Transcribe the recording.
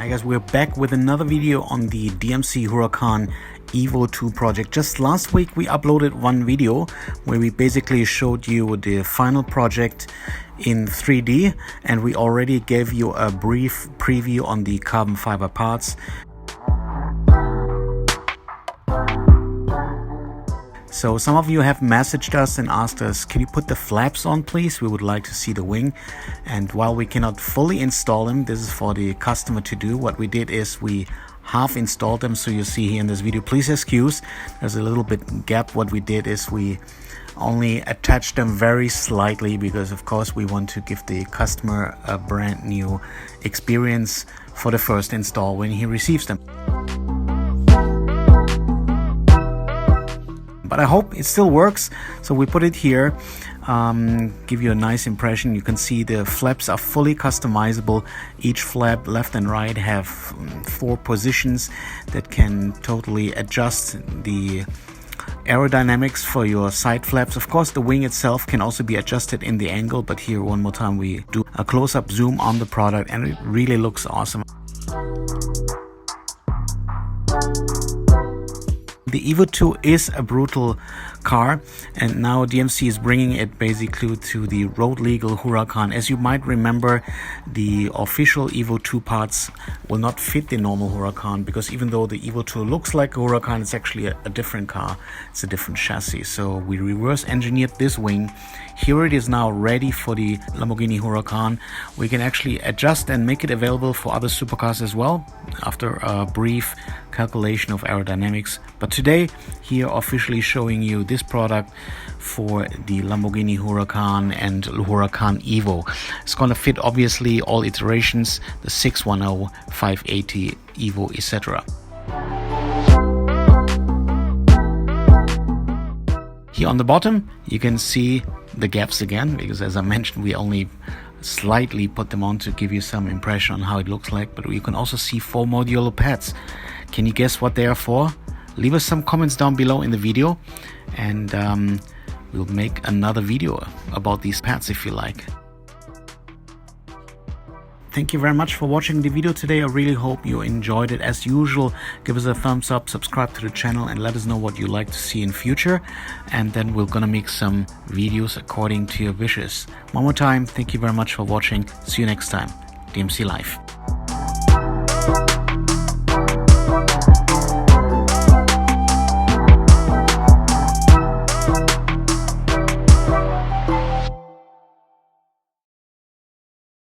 guys, we're back with another video on the DMC Huracan EVO2 project. Just last week we uploaded one video where we basically showed you the final project in 3D, and we already gave you a brief preview on the carbon fiber parts. So some of you have messaged us and asked us, can you put the flaps on please? We would like to see the wing. And while we cannot fully install them, this is for the customer to do. What we did is we half installed them, so you see here in this video. Please excuse, there's a little bit gap. What we did is we only attached them very slightly because of course we want to give the customer a brand new experience for the first install when he receives them. But I hope it still works, so we put it here, give you a nice impression. You can see the flaps are fully customizable. Each flap, left and right, have 4 positions that can totally adjust the aerodynamics for your side flaps. Of course, the wing itself can also be adjusted in the angle, but here one more time we do a close-up zoom on the product and it really looks awesome. The EVO2 is a brutal car, and now DMC is bringing it basically to the road legal Huracan. As you might remember, the official EVO2 parts will not fit the normal Huracan, because even though the EVO2 looks like a Huracan, it's actually a different car. It's a different chassis. So we reverse engineered this wing. Here it is now ready for the Lamborghini Huracan. We can actually adjust and make it available for other supercars as well after a brief calculation of aerodynamics. But today, here officially showing you this product for the Lamborghini Huracan and Huracan EVO. It's going to fit obviously all iterations, the 610, 580, EVO, etc. Here on the bottom you can see the gaps again, because as I mentioned, we only slightly put them on to give you some impression on how it looks like. But you can also see 4 modular pads. Can you guess what they are for? Leave us some comments down below in the video, and we'll make another video about these pads if you like. Thank you very much for watching the video today. I really hope you enjoyed it. As usual, give us a thumbs up, subscribe to the channel, and let us know what you'd like to see in future. And then we're gonna make some videos according to your wishes. One more time, thank you very much for watching. See you next time. DMC Live.